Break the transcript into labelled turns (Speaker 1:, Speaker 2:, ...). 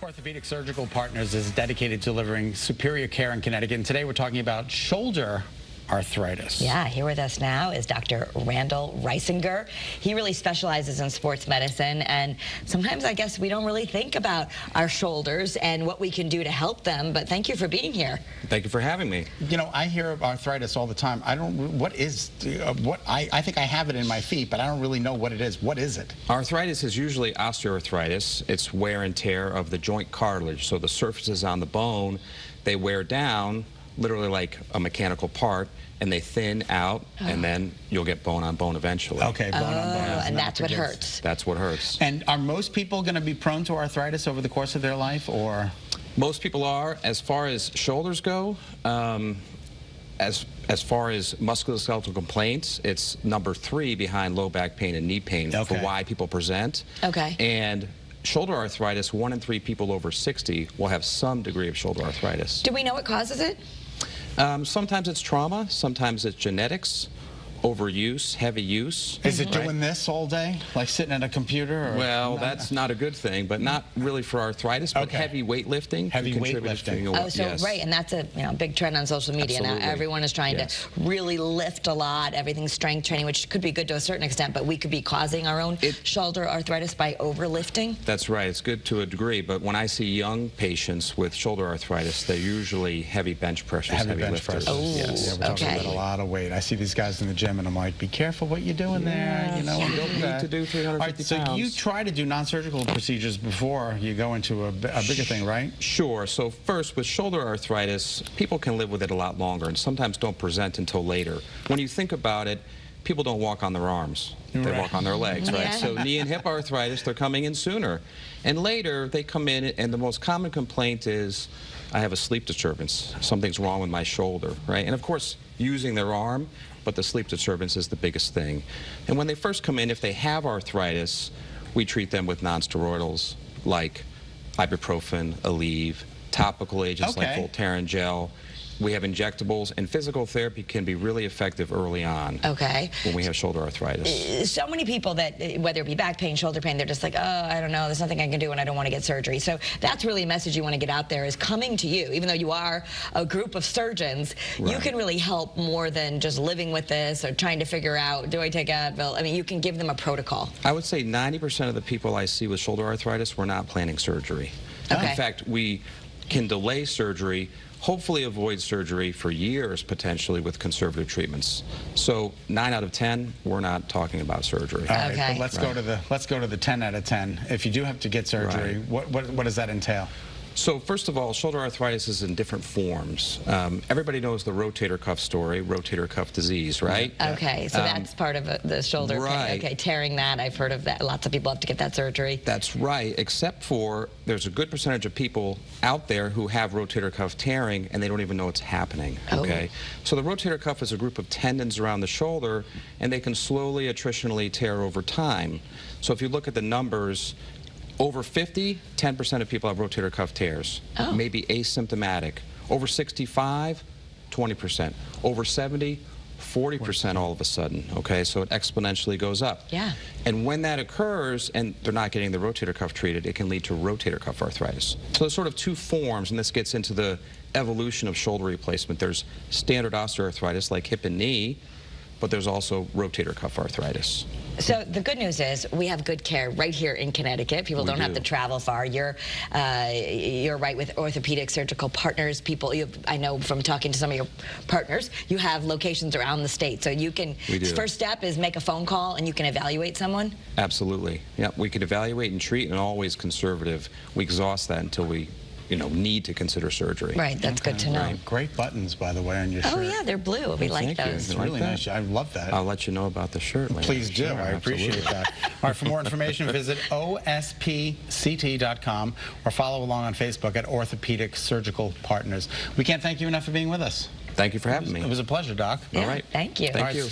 Speaker 1: Orthopedic Surgical Partners is dedicated to delivering superior care in Connecticut. And today we're talking about shoulder arthritis.
Speaker 2: Yeah, here with us now is Dr. Randall Reisinger. He really specializes in sports medicine, and sometimes I guess we don't really think about our shoulders and what we can do to help them, but thank you for being here.
Speaker 3: Thank you for having me.
Speaker 1: You know, I hear of arthritis all the time. I think I have it in my feet, but I don't really know what it is. What is it?
Speaker 3: Arthritis is usually osteoarthritis. It's wear and tear of the joint cartilage. So the surfaces on the bone, they wear down, literally like a mechanical part, and they thin out, and then you'll get bone on bone eventually.
Speaker 1: Okay, bone on bone.
Speaker 2: And that's what hurts.
Speaker 3: That's what hurts.
Speaker 1: And are most people going to be prone to arthritis over the course of their life, or?
Speaker 3: Most people are. As far as shoulders go, as far as musculoskeletal complaints, it's number 3 behind low back pain and knee pain for why people present.
Speaker 2: Okay.
Speaker 3: And shoulder arthritis, 1 in 3 people over 60 will have some degree of shoulder arthritis.
Speaker 2: Do we know what causes it?
Speaker 3: Sometimes it's trauma, sometimes it's genetics, overuse, heavy use.
Speaker 1: Is it doing this all day, like sitting at a computer? Or
Speaker 3: well, that's not a good thing, but not really for arthritis, but heavy weightlifting.
Speaker 1: Heavy weightlifting.
Speaker 2: Oh, so right, and that's a big trend on social media.
Speaker 3: Absolutely.
Speaker 2: Now everyone is trying to really lift a lot, everything's strength training, which could be good to a certain extent, but we could be causing our own shoulder arthritis by overlifting.
Speaker 3: That's right, it's good to a degree, but when I see young patients with shoulder arthritis, they're usually heavy bench pressers, heavy lifters.
Speaker 2: Oh,
Speaker 3: yes.
Speaker 1: Yeah, we're talking about a lot of weight. I see these guys in the gym, and I'm like, be careful what you're doing there. You know,
Speaker 3: you don't need to do 350 pounds.
Speaker 1: So you try to do non-surgical procedures before you go into a bigger thing, right?
Speaker 3: Sure. So first, with shoulder arthritis, people can live with it a lot longer and sometimes don't present until later. When you think about it, people don't walk on their arms. They walk on their legs, right? So knee and hip arthritis, they're coming in sooner. And later, they come in, and the most common complaint is, I have a sleep disturbance. Something's wrong with my shoulder, right? And of course, using their arm, but the sleep disturbance is the biggest thing. And when they first come in, if they have arthritis, we treat them with non-steroidals like ibuprofen, Aleve, topical agents like Voltaren gel. We have injectables, and physical therapy can be really effective early on when we have shoulder arthritis.
Speaker 2: So many people that, whether it be back pain, shoulder pain, they're just like, oh, I don't know, there's nothing I can do and I don't want to get surgery. So that's really a message you want to get out there, is coming to you. Even though you are a group of surgeons, you can really help more than just living with this or trying to figure out, do I take Advil? I mean, you can give them a protocol.
Speaker 3: I would say 90% of the people I see with shoulder arthritis, we're not planning surgery. In fact, we can delay surgery, hopefully avoid surgery for years potentially with conservative treatments. So 9 out of 10, we're not talking about surgery.
Speaker 1: All right, but let's go to the 10 out of 10. If you do have to get surgery, what does that entail?
Speaker 3: So first of all, shoulder arthritis is in different forms. Everybody knows the rotator cuff story, rotator cuff disease, right?
Speaker 2: Okay, so that's part of the shoulder pain. Okay, tearing that, I've heard of that. Lots of people have to get that surgery.
Speaker 3: That's right, except for there's a good percentage of people out there who have rotator cuff tearing and they don't even know it's happening, okay? So the rotator cuff is a group of tendons around the shoulder, and they can slowly, attritionally tear over time. So if you look at the numbers, over 50, 10% of people have rotator cuff tears, maybe asymptomatic. Over 65, 20%. Over 70, 40% all of a sudden, okay? So it exponentially goes up.
Speaker 2: Yeah.
Speaker 3: And when that occurs, and they're not getting the rotator cuff treated, it can lead to rotator cuff arthritis. So there's sort of 2 forms, and this gets into the evolution of shoulder replacement. There's standard osteoarthritis like hip and knee, but there's also rotator cuff arthritis.
Speaker 2: So the good news is we have good care right here in Connecticut. People don't have to travel far. You're right with Orthopedic Surgical Partners. People, I know from talking to some of your partners, you have locations around the state. So you can, first step is make a phone call and you can evaluate someone?
Speaker 3: Absolutely. Yeah, we could evaluate and treat, and always conservative. We exhaust that until we need to consider surgery.
Speaker 2: Right, that's good to know.
Speaker 1: Right. Great buttons, by the way, on your shirt.
Speaker 2: Oh, yeah, they're blue. We like those.
Speaker 1: It's really nice. I love that.
Speaker 3: I'll let you know about the shirt later.
Speaker 1: Please do. I appreciate that. All right, for more information, visit ospct.com or follow along on Facebook at Orthopedic Surgical Partners. We can't thank you enough for being with us.
Speaker 3: Thank you for having me.
Speaker 1: It was a pleasure, Doc.
Speaker 2: Yeah,
Speaker 3: all right.
Speaker 2: Thank you.
Speaker 3: Thank you.